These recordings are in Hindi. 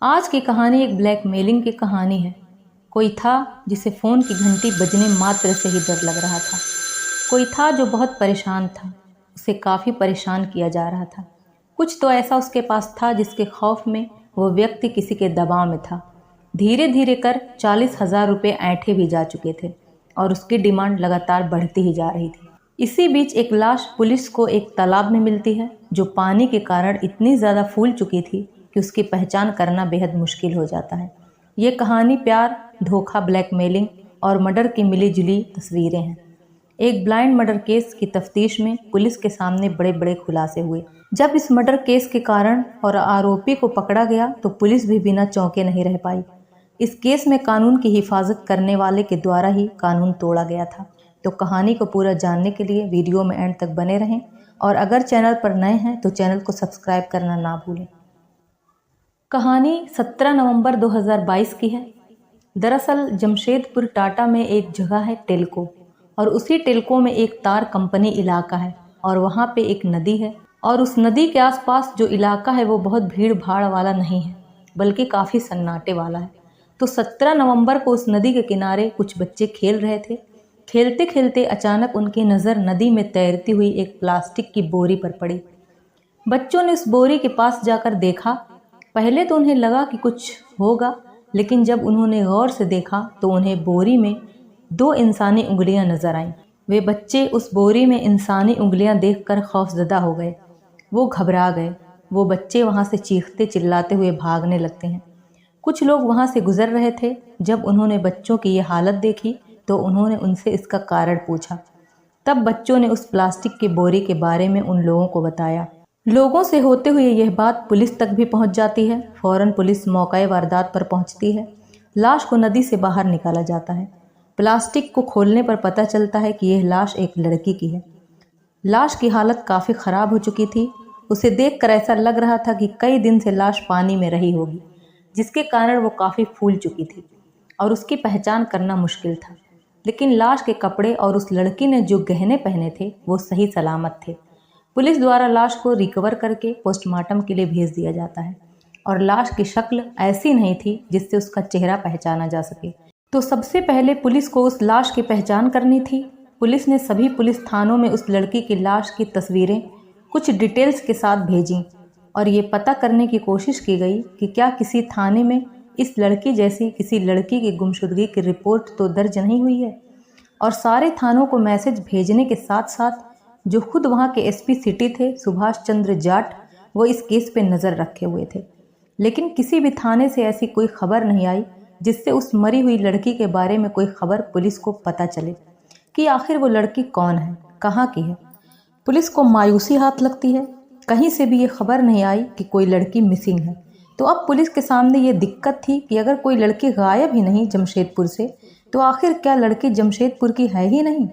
आज की कहानी एक ब्लैकमेलिंग की कहानी है। कोई था जिसे फ़ोन की घंटी बजने मात्र से ही डर लग रहा था। कोई था जो बहुत परेशान था, उसे काफ़ी परेशान किया जा रहा था। कुछ तो ऐसा उसके पास था जिसके खौफ में वो व्यक्ति किसी के दबाव में था। धीरे धीरे कर 40,000 रुपये ऐंठे भी जा चुके थे और उसकी डिमांड लगातार बढ़ती ही जा रही थी। इसी बीच एक लाश पुलिस को एक तालाब में मिलती है जो पानी के कारण इतनी ज़्यादा फूल चुकी थी कि उसकी पहचान करना बेहद मुश्किल हो जाता है। ये कहानी प्यार, धोखा, ब्लैकमेलिंग और मर्डर की मिली-जुली तस्वीरें हैं। एक ब्लाइंड मर्डर केस की तफ्तीश में पुलिस के सामने बड़े बड़े खुलासे हुए। जब इस मर्डर केस के कारण और आरोपी को पकड़ा गया तो पुलिस भी बिना चौंके नहीं रह पाई। इस केस में कानून की हिफाजत करने वाले के द्वारा ही कानून तोड़ा गया था। तो कहानी को पूरा जानने के लिए वीडियो में एंड तक बने रहें और अगर चैनल पर नए हैं तो चैनल को सब्सक्राइब करना ना भूलें। कहानी 17 नवंबर 2022 की है। दरअसल जमशेदपुर टाटा में एक जगह है टेल्को, और उसी टेल्को में एक तार कंपनी इलाका है और वहाँ पे एक नदी है, और उस नदी के आसपास जो इलाका है वो बहुत भीड़ भाड़ वाला नहीं है बल्कि काफ़ी सन्नाटे वाला है। तो 17 नवंबर को उस नदी के किनारे कुछ बच्चे खेल रहे थे। खेलते खेलते अचानक उनकी नज़र नदी में तैरती हुई एक प्लास्टिक की बोरी पर पड़ी। बच्चों ने उस बोरी के पास जाकर देखा। पहले तो उन्हें लगा कि कुछ होगा, लेकिन जब उन्होंने गौर से देखा तो उन्हें बोरी में 2 इंसानी उंगलियां नजर आईं। वे बच्चे उस बोरी में इंसानी उंगलियां देखकर खौफजदा हो गए। वो घबरा गए। वो बच्चे वहां से चीखते चिल्लाते हुए भागने लगते हैं। कुछ लोग वहां से गुजर रहे थे। जब उन्होंने बच्चों की ये हालत देखी तो उन्होंने उनसे इसका कारण पूछा। तब बच्चों ने उस प्लास्टिक की बोरी के बारे में उन लोगों को बताया। लोगों से होते हुए यह बात पुलिस तक भी पहुंच जाती है। फौरन पुलिस मौके वारदात पर पहुंचती है। लाश को नदी से बाहर निकाला जाता है। प्लास्टिक को खोलने पर पता चलता है कि यह लाश एक लड़की की है। लाश की हालत काफ़ी ख़राब हो चुकी थी। उसे देखकर ऐसा लग रहा था कि कई दिन से लाश पानी में रही होगी, जिसके कारण वो काफ़ी फूल चुकी थी और उसकी पहचान करना मुश्किल था। लेकिन लाश के कपड़े और उस लड़की ने जो गहने पहने थे वो सही सलामत थे। पुलिस द्वारा लाश को रिकवर करके पोस्टमार्टम के लिए भेज दिया जाता है, और लाश की शक्ल ऐसी नहीं थी जिससे उसका चेहरा पहचाना जा सके। तो सबसे पहले पुलिस को उस लाश की पहचान करनी थी। पुलिस ने सभी पुलिस थानों में उस लड़की की लाश की तस्वीरें कुछ डिटेल्स के साथ भेजीं, और ये पता करने की कोशिश की गई कि क्या किसी थाने में इस लड़की जैसी किसी लड़की की गुमशुदगी की रिपोर्ट तो दर्ज नहीं हुई है। और सारे थानों को मैसेज भेजने के साथ साथ जो खुद वहाँ के एसपी सिटी थे, सुभाष चंद्र जाट, वो इस केस पे नज़र रखे हुए थे। लेकिन किसी भी थाने से ऐसी कोई खबर नहीं आई जिससे उस मरी हुई लड़की के बारे में कोई खबर पुलिस को पता चले कि आखिर वो लड़की कौन है, कहाँ की है। पुलिस को मायूसी हाथ लगती है। कहीं से भी ये खबर नहीं आई कि कोई लड़की मिसिंग है। तो अब पुलिस के सामने ये दिक्कत थी कि अगर कोई लड़की गायब ही नहीं जमशेदपुर से, तो आखिर क्या लड़की जमशेदपुर की है ही नहीं?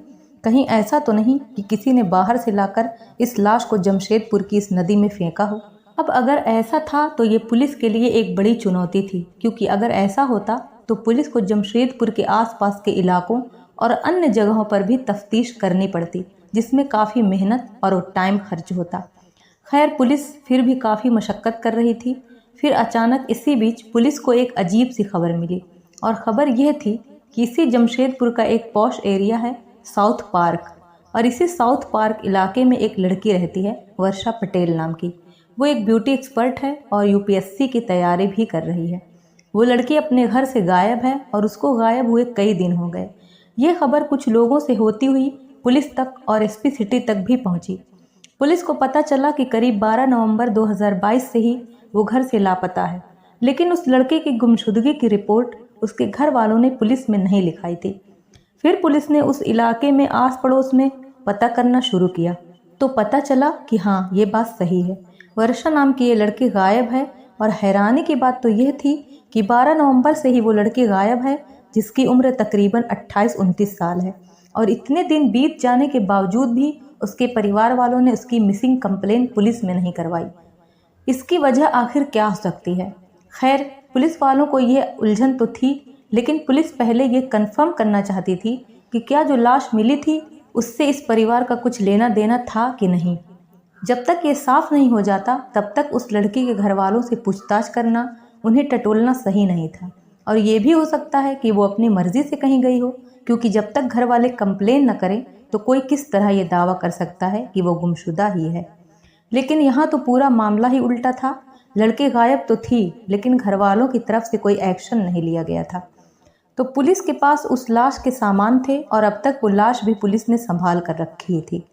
कहीं ऐसा तो नहीं कि किसी ने बाहर से लाकर इस लाश को जमशेदपुर की इस नदी में फेंका हो? अब अगर ऐसा था तो ये पुलिस के लिए एक बड़ी चुनौती थी, क्योंकि अगर ऐसा होता तो पुलिस को जमशेदपुर के आसपास के इलाकों और अन्य जगहों पर भी तफ्तीश करनी पड़ती, जिसमें काफ़ी मेहनत और टाइम खर्च होता। खैर, पुलिस फिर भी काफ़ी मशक्क़त कर रही थी। फिर अचानक इसी बीच पुलिस को एक अजीब सी खबर मिली, और ख़बर यह थी कि इसी जमशेदपुर का एक पॉश एरिया है साउथ पार्क, और इसी साउथ पार्क इलाके में एक लड़की रहती है, वर्षा पटेल नाम की। वो एक ब्यूटी एक्सपर्ट है और यूपीएससी की तैयारी भी कर रही है। वो लड़की अपने घर से गायब है और उसको गायब हुए कई दिन हो गए। ये खबर कुछ लोगों से होती हुई पुलिस तक और एसपी सिटी तक भी पहुंची। पुलिस को पता चला कि करीब 12 नवंबर 2022 से ही वो घर से लापता है, लेकिन उस लड़के की गुमशुदगी की रिपोर्ट उसके घर वालों ने पुलिस में नहीं लिखाई थी। फिर पुलिस ने उस इलाके में आस पड़ोस में पता करना शुरू किया, तो पता चला कि हाँ, ये बात सही है, वर्षा नाम की ये लड़की गायब है। और हैरानी की बात तो यह थी कि 12 नवंबर से ही वो लड़की गायब है, जिसकी उम्र तकरीबन 28-29 साल है। और इतने दिन बीत जाने के बावजूद भी उसके परिवार वालों ने उसकी मिसिंग कंप्लेन पुलिस में नहीं करवाई। इसकी वजह आखिर क्या हो सकती है? खैर, पुलिस वालों को यह उलझन तो थी, लेकिन पुलिस पहले ये कंफर्म करना चाहती थी कि क्या जो लाश मिली थी उससे इस परिवार का कुछ लेना देना था कि नहीं। जब तक ये साफ नहीं हो जाता तब तक उस लड़की के घर वालों से पूछताछ करना उन्हें टटोलना सही नहीं था। और ये भी हो सकता है कि वो अपनी मर्जी से कहीं गई हो, क्योंकि जब तक घर वाले कंप्लेन न करें तो कोई किस तरह ये दावा कर सकता है कि वो गुमशुदा ही है। लेकिन यहाँ तो पूरा मामला ही उल्टा था। लड़के गायब तो थी, लेकिन घर वालों की तरफ से कोई एक्शन नहीं लिया गया था। तो पुलिस के पास उस लाश के सामान थे और अब तक वो लाश भी पुलिस ने संभाल कर रखी थी।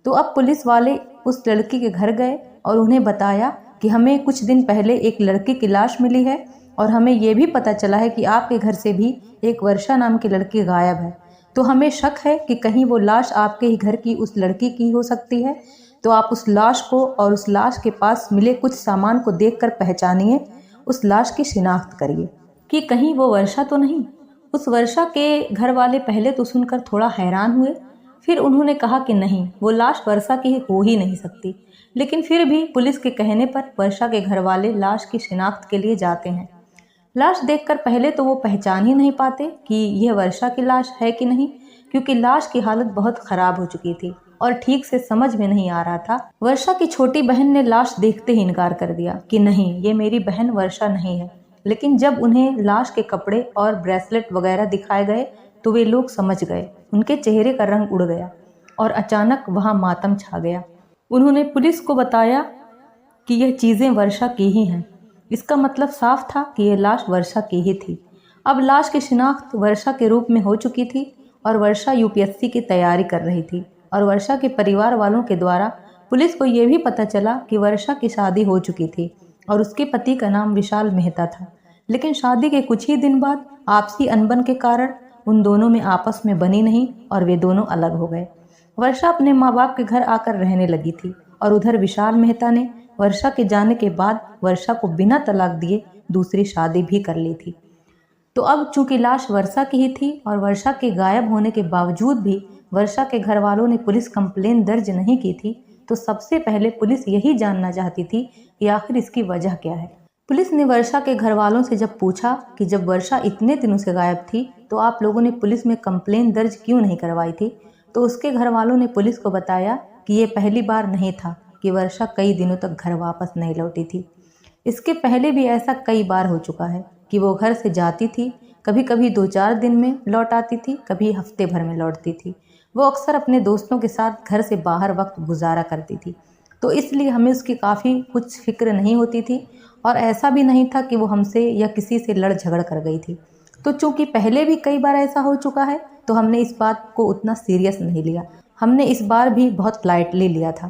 तो अब पुलिस वाले उस लड़की के घर गए और उन्हें बताया कि हमें कुछ दिन पहले एक लड़की की लाश मिली है और हमें ये भी पता चला है कि आपके घर से भी एक वर्षा नाम की लड़की गायब है। तो हमें शक है कि कहीं वो लाश आपके ही घर की उस लड़की की हो सकती है। तो आप उस लाश को और उस लाश के पास मिले कुछ सामान को देखकर पहचानिए, उस लाश की शिनाख्त करिए कि कहीं वो वर्षा तो नहीं। उस वर्षा के घर वाले पहले तो सुनकर थोड़ा हैरान हुए, फिर उन्होंने कहा कि नहीं, वो लाश वर्षा की हो ही नहीं सकती। लेकिन फिर भी पुलिस के कहने पर वर्षा के घर वाले लाश की शिनाख्त के लिए जाते हैं। लाश देखकर पहले तो वो पहचान ही नहीं पाते कि यह वर्षा की लाश है कि नहीं, क्योंकि लाश की हालत बहुत खराब हो चुकी थी और ठीक से समझ में नहीं आ रहा था। वर्षा की छोटी बहन ने लाश देखते ही इनकार कर दिया कि नहीं, ये मेरी बहन वर्षा नहीं है। लेकिन जब उन्हें लाश के कपड़े और ब्रेसलेट वगैरह दिखाए गए तो वे लोग समझ गए। उनके चेहरे का रंग उड़ गया और अचानक वहां मातम छा गया। उन्होंने पुलिस को बताया कि यह चीज़ें वर्षा की ही हैं। इसका मतलब साफ था कि यह लाश वर्षा की ही थी। अब लाश की शिनाख्त वर्षा के रूप में हो चुकी थी और वर्षा यूपीएससी की तैयारी कर रही थी। और वर्षा के परिवार वालों के द्वारा पुलिस को यह भी पता चला कि वर्षा की शादी हो चुकी थी और उसके पति का नाम विशाल मेहता था। लेकिन शादी के कुछ ही दिन बाद आपसी अनबन के कारण उन दोनों में आपस में बनी नहीं और वे दोनों अलग हो गए। वर्षा अपने माँ बाप के घर आकर रहने लगी थी और उधर विशाल मेहता ने वर्षा के जाने के बाद वर्षा को बिना तलाक दिए दूसरी शादी भी कर ली थी। तो अब चूंकि लाश वर्षा की ही थी और वर्षा के गायब होने के बावजूद भी वर्षा के घर वालों ने पुलिस कंप्लेन दर्ज नहीं की थी, तो सबसे पहले पुलिस यही जानना चाहती थी कि आखिर इसकी वजह क्या है। पुलिस ने वर्षा के घर वालों से जब पूछा कि जब वर्षा इतने दिनों से गायब थी तो आप लोगों ने पुलिस में कंप्लेन दर्ज क्यों नहीं करवाई थी, तो उसके घर वालों ने पुलिस को बताया कि ये पहली बार नहीं था कि वर्षा कई दिनों तक घर वापस नहीं लौटी थी। इसके पहले भी ऐसा कई बार हो चुका है कि वो घर से जाती थी, कभी कभी 2-4 दिन में लौट आती थी, कभी हफ्ते भर में लौटती थी। वो अक्सर अपने दोस्तों के साथ घर से बाहर वक्त गुजारा करती थी, तो इसलिए हमें उसकी काफ़ी कुछ फिक्र नहीं होती थी और ऐसा भी नहीं था कि वो हमसे या किसी से लड़ झगड़ कर गई थी। तो चूंकि पहले भी कई बार ऐसा हो चुका है तो हमने इस बात को उतना सीरियस नहीं लिया। हमने इस बार भी बहुत लाइटली लिया था।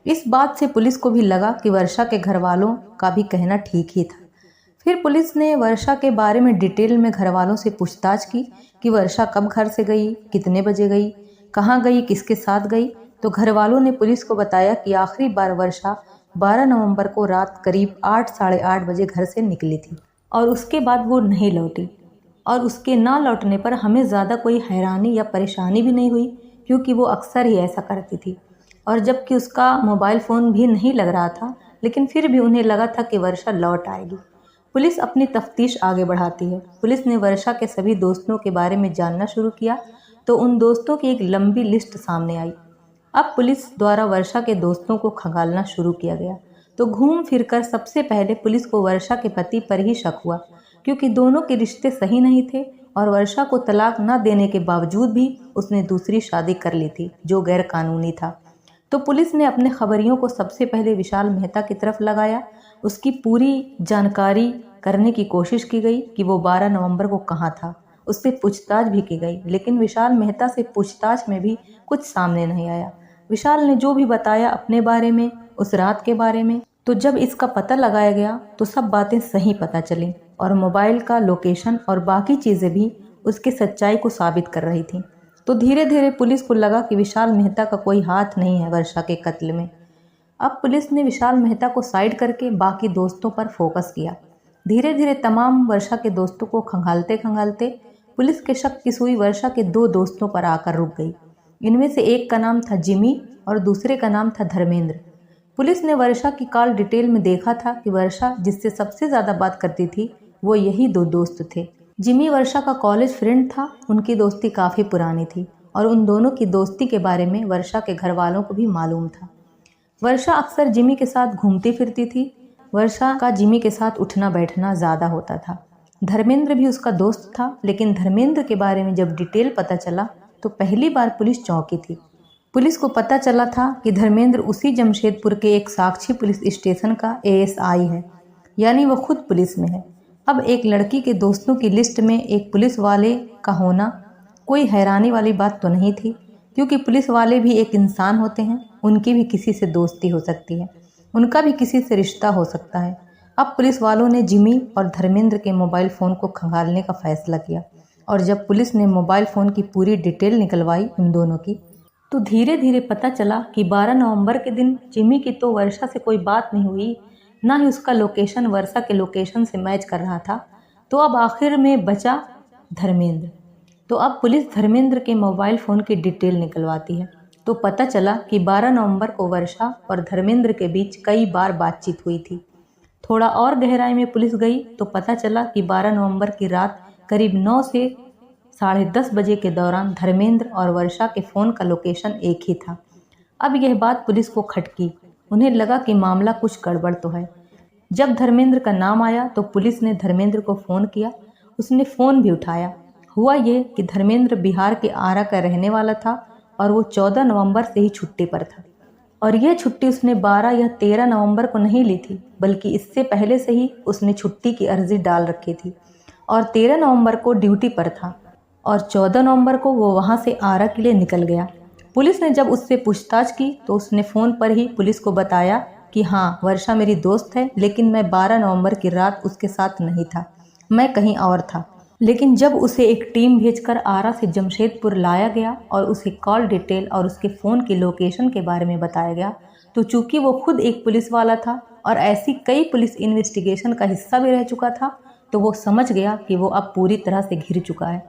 इस बात से पुलिस को भी लगा कि वर्षा के घर वालों का भी कहना ठीक ही था। फिर पुलिस ने वर्षा के बारे में डिटेल में घर वालों से पूछताछ की कि वर्षा कब घर से गई, कितने बजे गई, कहाँ गई, किसके साथ गई। तो घर वालों ने पुलिस को बताया कि आखिरी बार वर्षा 12 नवंबर को रात करीब 8 साढ़े 8 बजे घर से निकली थी और उसके बाद वो नहीं लौटी। और उसके ना लौटने पर हमें ज़्यादा कोई हैरानी या परेशानी भी नहीं हुई, क्योंकि वो अक्सर ही ऐसा करती थी। और जबकि उसका मोबाइल फ़ोन भी नहीं लग रहा था, लेकिन फिर भी उन्हें लगा था कि वर्षा लौट आएगी। पुलिस अपनी तफ्तीश आगे बढ़ाती है। पुलिस ने वर्षा के सभी दोस्तों के बारे में जानना शुरू किया तो उन दोस्तों की एक लंबी लिस्ट सामने आई। अब पुलिस द्वारा वर्षा के दोस्तों को खंगालना शुरू किया गया तो घूम फिरकर सबसे पहले पुलिस को वर्षा के पति पर ही शक हुआ, क्योंकि दोनों के रिश्ते सही नहीं थे और वर्षा को तलाक न देने के बावजूद भी उसने दूसरी शादी कर ली थी जो गैर कानूनी था। तो पुलिस ने अपने खबरियों को सबसे पहले विशाल मेहता की तरफ लगाया। उसकी पूरी जानकारी करने की कोशिश की गई कि वो 12 नवंबर को कहाँ था। उससे पूछताछ भी की गई, लेकिन विशाल मेहता से पूछताछ में भी कुछ सामने नहीं आया। विशाल ने जो भी बताया अपने बारे में, उस रात के बारे में, तो जब इसका पता लगाया गया तो सब बातें सही पता चली और मोबाइल का लोकेशन और बाकी चीज़ें भी उसकी सच्चाई को साबित कर रही थी। तो धीरे धीरे पुलिस को लगा कि विशाल मेहता का कोई हाथ नहीं है वर्षा के कत्ल में। अब पुलिस ने विशाल मेहता को साइड करके बाकी दोस्तों पर फोकस किया। धीरे धीरे तमाम वर्षा के दोस्तों को खंगालते खंगालते पुलिस के शक की सुई वर्षा के 2 दोस्तों पर आकर रुक गई। इनमें से एक का नाम था जिमी और दूसरे का नाम था धर्मेंद्र। पुलिस ने वर्षा की कॉल डिटेल में देखा था कि वर्षा जिससे सबसे ज़्यादा बात करती थी वो यही 2 दोस्त थे। जिमी वर्षा का कॉलेज फ्रेंड था। उनकी दोस्ती काफ़ी पुरानी थी और उन दोनों की दोस्ती के बारे में वर्षा के घर वालों को भी मालूम था। वर्षा अक्सर जिमी के साथ घूमती फिरती थी। वर्षा का जिमी के साथ उठना बैठना ज़्यादा होता था। धर्मेंद्र भी उसका दोस्त था, लेकिन धर्मेंद्र के बारे में जब डिटेल पता चला तो पहली बार पुलिस चौंकी थी। पुलिस को पता चला था कि धर्मेंद्र उसी जमशेदपुर के एक साक्षी पुलिस स्टेशन का एएसआई है, यानी वो खुद पुलिस में है। अब एक लड़की के दोस्तों की लिस्ट में एक पुलिस वाले का होना कोई हैरानी वाली बात तो नहीं थी, क्योंकि पुलिस वाले भी एक इंसान होते हैं, उनकी भी किसी से दोस्ती हो सकती है, उनका भी किसी से रिश्ता हो सकता है। अब पुलिस वालों ने जिमी और धर्मेंद्र के मोबाइल फ़ोन को खंगालने का फैसला किया, और जब पुलिस ने मोबाइल फ़ोन की पूरी डिटेल निकलवाई उन दोनों की, तो धीरे धीरे पता चला कि 12 नवंबर के दिन जिमी की तो वर्षा से कोई बात नहीं हुई, ना ही उसका लोकेशन वर्षा के लोकेशन से मैच कर रहा था। तो अब आखिर में बचा धर्मेंद्र। तो अब पुलिस धर्मेंद्र के मोबाइल फ़ोन की डिटेल निकलवाती है, तो पता चला कि 12 नवंबर को वर्षा और धर्मेंद्र के बीच कई बार बातचीत हुई थी। थोड़ा और गहराई में पुलिस गई तो पता चला कि 12 नवंबर की रात करीब 9 से 10:30 बजे के दौरान धर्मेंद्र और वर्षा के फ़ोन का लोकेशन एक ही था। अब यह बात पुलिस को खटकी, उन्हें लगा कि मामला कुछ गड़बड़ तो है। जब धर्मेंद्र का नाम आया तो पुलिस ने धर्मेंद्र को फ़ोन किया, उसने फ़ोन भी उठाया। हुआ ये कि धर्मेंद्र बिहार के आरा का रहने वाला था और वो 14 नवंबर से ही छुट्टी पर था, और यह छुट्टी उसने 12 या 13 नवंबर को नहीं ली थी, बल्कि इससे पहले से ही उसने छुट्टी की अर्जी डाल रखी थी और 13 नवंबर को ड्यूटी पर था और 14 नवंबर को वो वहाँ से आरा के लिए निकल गया। पुलिस ने जब उससे पूछताछ की तो उसने फ़ोन पर ही पुलिस को बताया कि हाँ, वर्षा मेरी दोस्त है, लेकिन मैं 12 नवंबर की रात उसके साथ नहीं था, मैं कहीं और था। लेकिन जब उसे एक टीम भेजकर आरा से जमशेदपुर लाया गया और उसे कॉल डिटेल और उसके फ़ोन की लोकेशन के बारे में बताया गया, तो चूंकि वो खुद एक पुलिस वाला था और ऐसी कई पुलिस इन्वेस्टिगेशन का हिस्सा भी रह चुका था, तो वो समझ गया कि वो अब पूरी तरह से घिर चुका है।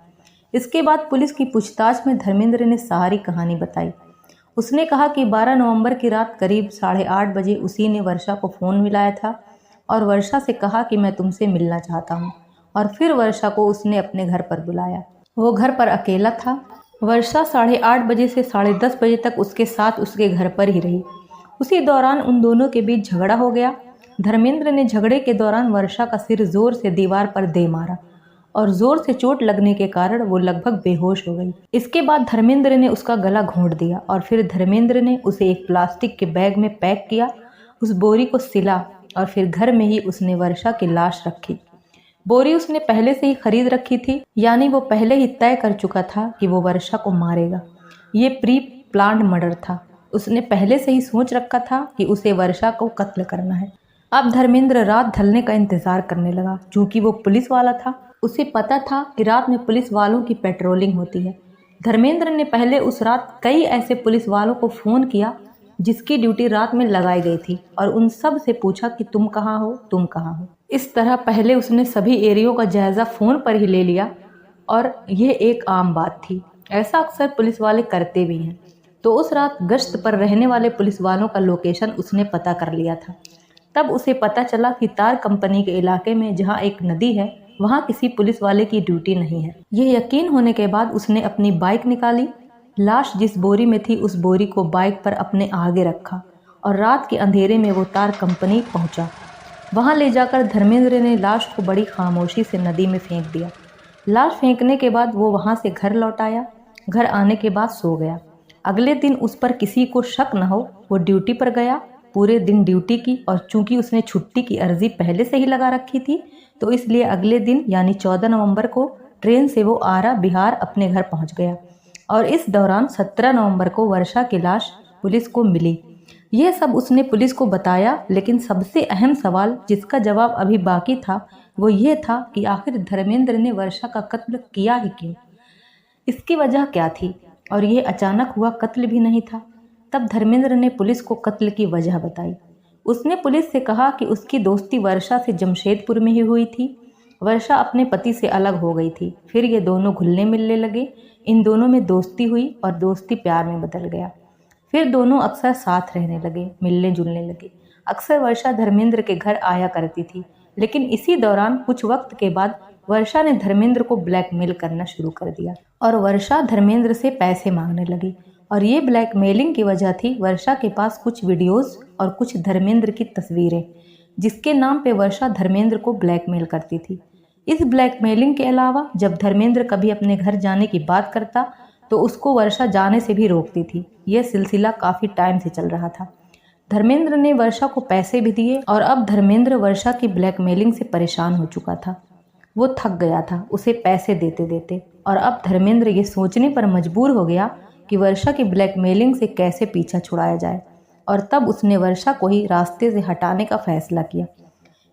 इसके बाद पुलिस की पूछताछ में धर्मेंद्र ने सारी कहानी बताई। उसने कहा कि 12 नवंबर की रात करीब 8:30 बजे उसी ने वर्षा को फ़ोन मिलाया था और वर्षा से कहा कि मैं तुमसे मिलना चाहता हूँ, और फिर वर्षा को उसने अपने घर पर बुलाया। वो घर पर अकेला था। वर्षा 8:30 बजे से 10:30 बजे तक उसके साथ उसके घर पर ही रही। उसी दौरान उन दोनों के बीच झगड़ा हो गया। धर्मेंद्र ने झगड़े के दौरान वर्षा का सिर जोर से दीवार पर दे मारा और जोर से चोट लगने के कारण वो लगभग बेहोश हो गई। इसके बाद धर्मेंद्र ने उसका गला घोंट दिया और फिर धर्मेंद्र ने उसे एक प्लास्टिक के बैग में पैक किया, उस बोरी को सिला और फिर घर में ही उसने वर्षा की लाश रखी। बोरी उसने पहले से ही खरीद रखी थी, यानी वो पहले ही तय कर चुका था कि वो वर्षा को मारेगा। ये प्री प्लान्ड मर्डर था। उसने पहले से ही सोच रखा था कि उसे वर्षा को कत्ल करना है। अब धर्मेंद्र रात ढलने का इंतजार करने लगा। चूंकि वो पुलिस वाला था, उसे पता था कि रात में पुलिस वालों की पेट्रोलिंग होती है। धर्मेंद्र ने पहले उस रात कई ऐसे पुलिस वालों को फ़ोन किया जिसकी ड्यूटी रात में लगाई गई थी और उन सब से पूछा कि तुम कहाँ हो, तुम कहाँ हो। इस तरह पहले उसने सभी एरियो का जायज़ा फ़ोन पर ही ले लिया और यह एक आम बात थी। ऐसा अक्सर पुलिस वाले करते भी हैं। तो उस रात गश्त पर रहने वाले पुलिस वालों का लोकेशन उसने पता कर लिया था। तब उसे पता चला कि तार कंपनी के इलाके में जहाँ एक नदी है, वहाँ किसी पुलिस वाले की ड्यूटी नहीं है। ये यकीन होने के बाद उसने अपनी बाइक निकाली, लाश जिस बोरी में थी उस बोरी को बाइक पर अपने आगे रखा और रात के अंधेरे में वो तार कंपनी पहुंचा। वहां ले जाकर धर्मेंद्र ने लाश को बड़ी खामोशी से नदी में फेंक दिया। लाश फेंकने के बाद वो वहां से घर लौट आया। घर आने के बाद सो गया। अगले दिन उस पर किसी को शक न हो, वो ड्यूटी पर गया, पूरे दिन ड्यूटी की और चूंकि उसने छुट्टी की अर्जी पहले से ही लगा रखी थी, तो इसलिए अगले दिन यानी 14 नवंबर को ट्रेन से वो आरा बिहार अपने घर पहुंच गया। और इस दौरान 17 नवंबर को वर्षा की लाश पुलिस को मिली। यह सब उसने पुलिस को बताया, लेकिन सबसे अहम सवाल जिसका जवाब अभी बाकी था वो ये था कि आखिर धर्मेंद्र ने वर्षा का कत्ल किया ही क्यों, इसकी वजह क्या थी। और ये अचानक हुआ कत्ल भी नहीं था। तब धर्मेंद्र ने पुलिस को कत्ल की वजह बताई। उसने पुलिस से कहा कि उसकी दोस्ती वर्षा से जमशेदपुर में ही हुई थी। वर्षा अपने पति से अलग हो गई थी, फिर ये दोनों घुलने मिलने लगे। इन दोनों में दोस्ती हुई और दोस्ती प्यार में बदल गया। फिर दोनों अक्सर साथ रहने लगे, मिलने जुलने लगे। अक्सर वर्षा धर्मेंद्र के घर आया करती थी, लेकिन इसी दौरान कुछ वक्त के बाद वर्षा ने धर्मेंद्र को ब्लैकमेल करना शुरू कर दिया और वर्षा धर्मेंद्र से पैसे मांगने लगी। और ये ब्लैकमेलिंग की वजह थी वर्षा के पास कुछ वीडियोस और कुछ धर्मेंद्र की तस्वीरें। जिसके नाम पे वर्षा धर्मेंद्र को ब्लैकमेल करती थी। इस ब्लैकमेलिंग के अलावा जब धर्मेंद्र कभी अपने घर जाने की बात करता तो उसको वर्षा जाने से भी रोकती थी। यह सिलसिला काफ़ी टाइम से चल रहा था। धर्मेंद्र ने वर्षा को पैसे भी दिए और अब धर्मेंद्र वर्षा की ब्लैकमेलिंग से परेशान हो चुका था। वो थक गया था उसे पैसे देते देते और अब धर्मेंद्र ये सोचने पर मजबूर हो गया कि वर्षा की ब्लैकमेलिंग से कैसे पीछा छुड़ाया जाए और तब उसने वर्षा को ही रास्ते से हटाने का फैसला किया।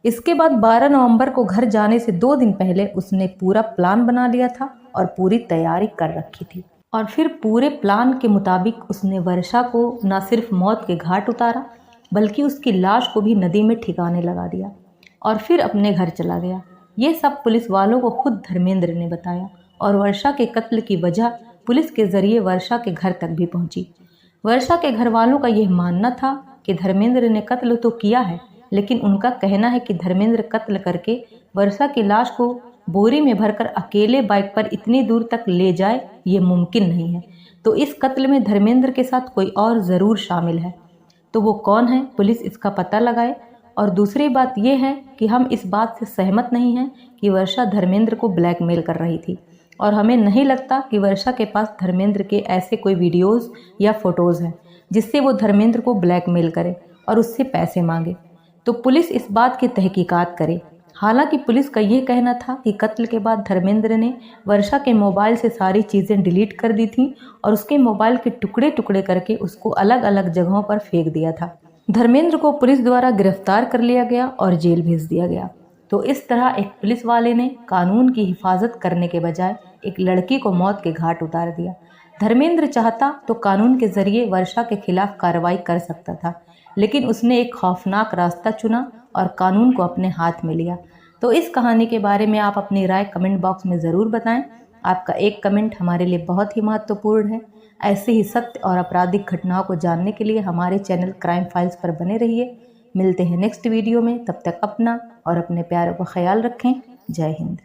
इसके बाद 12 नवंबर को घर जाने से 2 दिन पहले उसने पूरा प्लान बना लिया था और पूरी तैयारी कर रखी थी। और फिर पूरे प्लान के मुताबिक उसने वर्षा को न सिर्फ मौत के घाट उतारा बल्कि उसकी लाश को भी नदी में ठिकाने लगा दिया और फिर अपने घर चला गया। ये सब पुलिस वालों को खुद धर्मेंद्र ने बताया और वर्षा के कत्ल की वजह पुलिस के जरिए वर्षा के घर तक भी पहुंची। वर्षा के घर वालों का यह मानना था कि धर्मेंद्र ने कत्ल तो किया है, लेकिन उनका कहना है कि धर्मेंद्र कत्ल करके वर्षा की लाश को बोरी में भरकर अकेले बाइक पर इतनी दूर तक ले जाए ये मुमकिन नहीं है। तो इस कत्ल में धर्मेंद्र के साथ कोई और ज़रूर शामिल है। तो वो कौन है, पुलिस इसका पता लगाए। और दूसरी बात यह है कि हम इस बात से सहमत नहीं हैं कि वर्षा धर्मेंद्र को ब्लैकमेल कर रही थी और हमें नहीं लगता कि वर्षा के पास धर्मेंद्र के ऐसे कोई वीडियोज़ या फ़ोटोज़ हैं जिससे वो धर्मेंद्र को ब्लैकमेल करे और उससे पैसे मांगे। तो पुलिस इस बात की तहकीकात करे। हालांकि पुलिस का ये कहना था कि कत्ल के बाद धर्मेंद्र ने वर्षा के मोबाइल से सारी चीज़ें डिलीट कर दी थी और उसके मोबाइल के टुकड़े टुकड़े करके उसको अलग अलग जगहों पर फेंक दिया था। धर्मेंद्र को पुलिस द्वारा गिरफ्तार कर लिया गया और जेल भेज दिया गया। तो इस तरह एक पुलिस वाले ने कानून की हिफाजत करने के बजाय एक लड़की को मौत के घाट उतार दिया। धर्मेंद्र चाहता तो कानून के जरिए वर्षा के खिलाफ कार्रवाई कर सकता था, लेकिन उसने एक खौफनाक रास्ता चुना और कानून को अपने हाथ में लिया। तो इस कहानी के बारे में आप अपनी राय कमेंट बॉक्स में ज़रूर बताएं। आपका एक कमेंट हमारे लिए बहुत ही महत्वपूर्ण है। ऐसे ही सत्य और आपराधिक घटनाओं को जानने के लिए हमारे चैनल क्राइम फाइल्स पर बने रहिए। मिलते हैं नेक्स्ट वीडियो में, तब तक अपना और अपने प्यारों का ख्याल रखें। जय हिंद।